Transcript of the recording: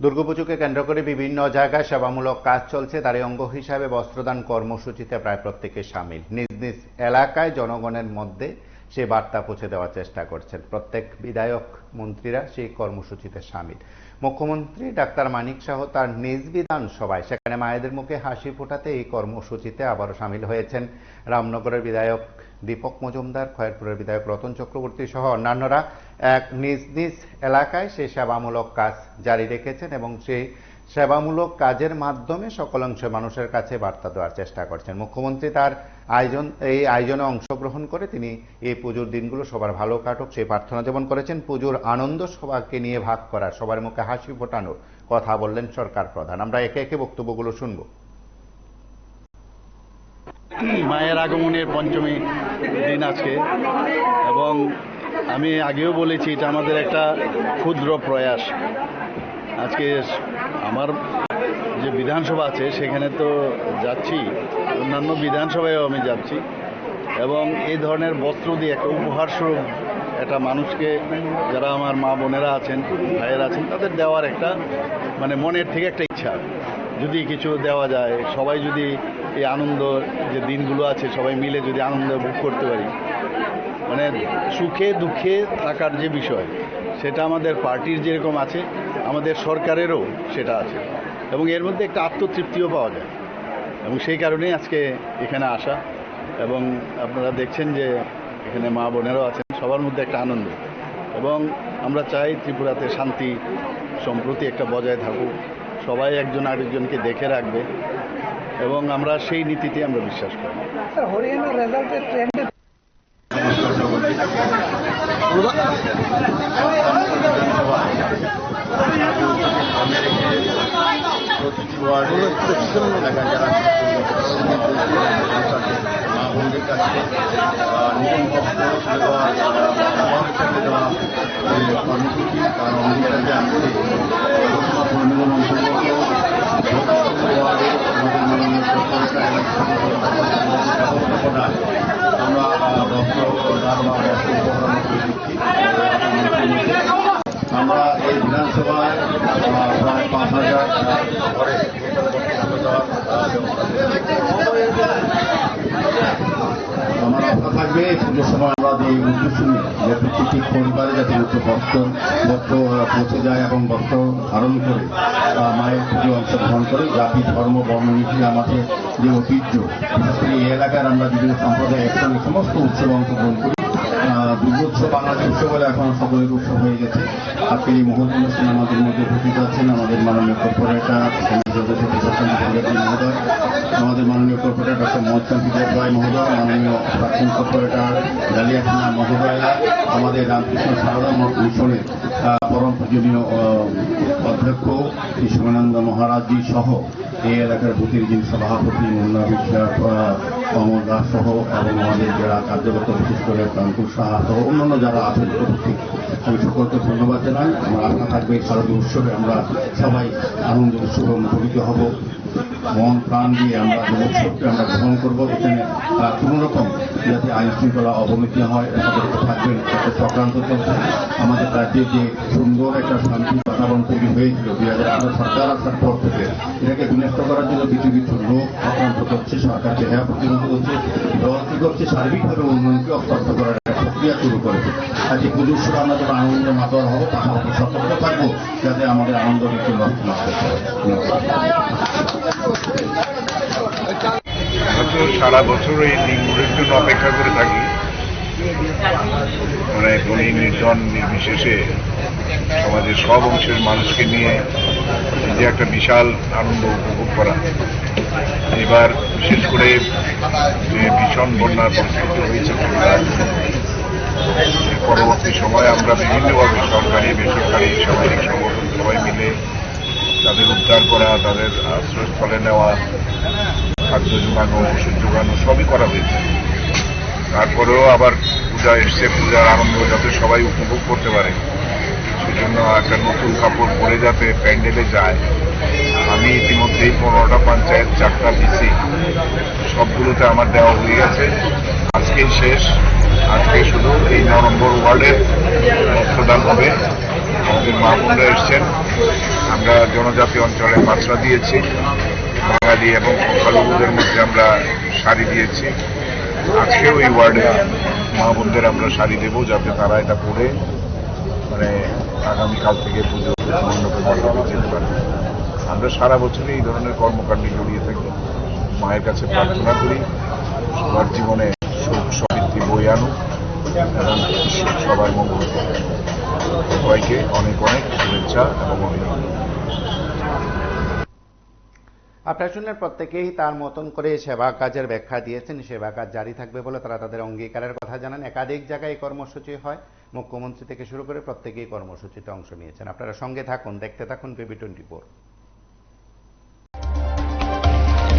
দুর্গাপুজোকে কেন্দ্র করে বিভিন্ন জায়গায় সেবামূলক কাজ চলছে। তারই অঙ্গ হিসাবে বস্ত্রদান কর্মসূচিতে প্রায় প্রত্যেকে সামিল। নিজ নিজ এলাকায় জনগণের মধ্যে সে বার্তা পৌঁছে দেওয়ার চেষ্টা করছেন। প্রত্যেক বিধায়ক মন্ত্রীরা সেই কর্মসূচিতে সামিল। মুখ্যমন্ত্রী ডাক্তার মানিক সাহ তার নিজ বিধানসভায় সেখানে মায়েদের মুখে হাসি ফোটাতে এই কর্মসূচিতে আবারও সামিল হয়েছেন রামনগরের বিধায়ক দীপক মজুমদার, খয়েরপুরের বিধায়ক রতন চক্রবর্তী সহ অন্যান্যরা এক নিজ নিজ এলাকায় সেই সেবামূলক কাজ জারি রেখেছেন এবং সেই সেবামূলক কাজের মাধ্যমে সকল অংশের মানুষের কাছে বার্তা দেওয়ার চেষ্টা করছেন। মুখ্যমন্ত্রী তার এই আয়োজনে অংশগ্রহণ করে তিনি এই পুজোর দিনগুলো সবার ভালো কাটুক সেই প্রার্থনা যেমন করেছেন। পুজোর আনন্দ সবাইকে নিয়ে ভাগ করার, সবার মুখে হাসি ফোটানোর কথা বললেন সরকার প্রধান। আমরা একে একে বক্তব্যগুলো শুনবো। মায়ের আগমনের পঞ্চমী দিন আজকে, এবং আমি আগেও বলেছি এটা আমাদের একটা ক্ষুদ্র প্রয়াস। আজকে আমার যে বিধানসভা আছে সেখানে তো যাচ্ছি, অন্যান্য বিধানসভায়ও আমি যাচ্ছি, এবং এই ধরনের বস্ত্র দিয়ে একটা উপহারস্বরূপ একটা মানুষকে, যারা আমার মা বোনেরা আছেন, ভাইয়েরা আছেন, তাদের দেওয়ার একটা মনের থেকে একটা ইচ্ছা, যদি কিছু দেওয়া যায়, সবাই যদি এই আনন্দ যে দিনগুলো আছে সবাই মিলে যদি আনন্দ ভোগ করতে পারি, সুখে দুঃখে থাকার যে বিষয় সেটা আমাদের পার্টির যেরকম আছে আমাদের সরকারেরও সেটা আছে, এবং এর মধ্যে একটা আত্মতৃপ্তিও পাওয়া যায়, এবং সেই কারণেই আজকে এখানে আসা। এবং আপনারা দেখছেন যে এখানে মা বোনেরাও আছেন, সবার মধ্যে একটা আনন্দ, এবং আমরা চাই ত্রিপুরাতে শান্তি সম্প্রতি একটা বজায় থাকুক, সবাই একজন আরেকজনকে দেখে রাখবে, এবং আমরা সেই নীতিতে আমরা বিশ্বাস করি। হরিয়ানা রেজাল্টের ট্রেন্ডে প্রতিটি ওয়ার্ডে এলাকায় যারা মা বোনদের কাছে নতুন বস্ত্র দেওয়া দেওয়া কর্মসূচি তার অঙ্গীকারে আসছে। পরিমিলন অন্তর্গত ওয়ার্ডে আমাদের মাননীয় ব্যবস্থাপনায় আমরা বস্ত্র দান বা বস্ত্র উপকরণ করে দিচ্ছি। আমরা এই বিধানসভায় প্রায় ৫,০০০ ঘরে আমার আশা থাকবে পুজোর সময় আমরা যে উদ্দেশ্য নিই যে প্রত্যেকটি পরিবারে যাতে বস্ত্র পৌঁছে যায় এবং বস্ত্র ধারণ করে মায়ের পুজো অংশগ্রহণ করে। জাতি ধর্ম বর্ণ নির্বিশেষে আমাদের যে ঐতিহ্য, এই এলাকার আমরা বিভিন্ন সম্প্রদায় একসঙ্গে সমস্ত উৎসবে অংশগ্রহণ করি। দুর্গোৎসব বাংলাদেশ উৎসব বলে এখন সকলের উৎসব হয়ে গেছে। আজকের এই মুহূর্ত অনুষ্ঠানে আমাদের মধ্যে উপস্থিত আছেন আমাদের মাননীয় কর্পোরেটর মহোদয়, আমাদের মাননীয় কর্পোরেটর ডক্টর মোহাম্মদ রায় মহোদয়, মাননীয় প্রাক্তন কর্পোরেটর ডালিয়া খান্না মহোদয়া, আমাদের রামকৃষ্ণ সারদা মিশনের পরম পূজনীয় অধ্যক্ষ শ্রী শিবানন্দ মহারাজজি সহ এই এলাকার বুথের যিনি সভাপতি মুন্না বিশ্বাস, কমল দাস সহ, এবং আমাদের যারা কার্যকর্তা বিশেষ করে প্রাঙ্কুর সাহা সহ অন্যান্য যারা আছেন উপস্থিত, আমি সকলকে ধন্যবাদ জানাই। আমার আশা থাকবে শারদীয় উৎসবে আমরা সবাই আনন্দ উৎসবে মুখরিত হব, মন প্রাণ দিয়ে আমরা উৎসবকে আমরা গ্রহণ করবো। এখানে কোনো রকম যাতে আইন শৃঙ্খলা অবনতি হয় সতর্ক থাকবেন। একটা চক্রান্ত চলছে আমাদের রাজ্যে, যে সুন্দর একটা শান্তি বাতাবরণ তৈরি হয়েছিল 2018 সরকার আসার পর থেকে, এটাকে বিনষ্ট করার জন্য কিছু কিছু লোক চক্রান্ত করছে, সরকারকে হেয়া প্রতিরোধ করছে, দল কি করছে সার্বিকভাবে উন্নয়নকে অস্তব্ধ করার একটা প্রক্রিয়া শুরু করেছে। আর এই পুজোর সময় আমরা যখন আনন্দ মাতোয়ার হবো পাশাপাশি সতর্ক থাকবো যাতে আমাদের আনন্দকে একটু নষ্ট না করতে হয়। সারা বছর এই দিনগুলোর জন্য অপেক্ষা করে থাকি, ধনী নির্জন নির্বিশেষে সমাজের সব অংশের মানুষকে নিয়ে যে একটা বিশাল আনন্দ উপভোগ করা। এবার বিশেষ করে যে ভীষণ বন্যার পরিস্থিতি হয়েছে পরবর্তী সময়ে আমরা বিভিন্নভাবে সরকারি বেসরকারি সামাজিক সংগঠন সবাই মিলে তাদের উদ্ধার করা, তাদের আশ্রয়স্থলে নেওয়া, খাদ্য যোগানো, ওষুধ যোগানো সবই করা হয়েছে। তারপরেও আবার পূজা এসছে, পূজার আনন্দ যাতে সবাই উপভোগ করতে পারে সেজন্য একটা নতুন কাপড় পরে যাতে প্যান্ডেলে যায়। আমি ইতিমধ্যেই 15টা পঞ্চায়েত, 4টা ডিসি সবগুলোতে আমার দেওয়া হয়ে গেছে। আজকেই শেষ, আজকে শুধু এই 9 নম্বর ওয়ার্ডের বস্ত্রদান অনুষ্ঠান হবে। আমাদের মা বোনরা এসছেন, আমরা জনজাতি অঞ্চলে পাত্রা দিয়েছি, বাঙালি এবং সংখ্যালঘুদের মধ্যে আমরা শাড়ি দিয়েছি। আজকেও এই ওয়ার্ডে মা বোনদের আমরা শাড়ি দেবো, যাতে তারা এটা পরে মানে আগামীকাল থেকে পুজো মণ্ডপে মণ্ডপে যেতে পারে। আমরা সারা বছরই এই ধরনের কর্মকাণ্ডে জড়িয়ে থাকি। মায়ের কাছে প্রার্থনা করি সবার জীবনে সুখ সমৃদ্ধি বই আনুক এবং সবার মঙ্গল করুক। সবাইকে অনেক অনেক শুভেচ্ছা এবং অভিনন্দন। আপনারা শুনলেন, প্রত্যেকেই তার মতন করে সেবা কাজের ব্যাখ্যা দিয়েছেন। সেবা কাজ জারি থাকবে বলে তারা তাদের অঙ্গীকারের কথা জানান। একাধিক জায়গায় এই কর্মসূচি হয়, মুখ্যমন্ত্রী থেকে শুরু করে প্রত্যেকেই কর্মসূচিতে অংশ নিয়েছেন। আপনারা সঙ্গে থাকুন, দেখতে থাকুন বিবি 24।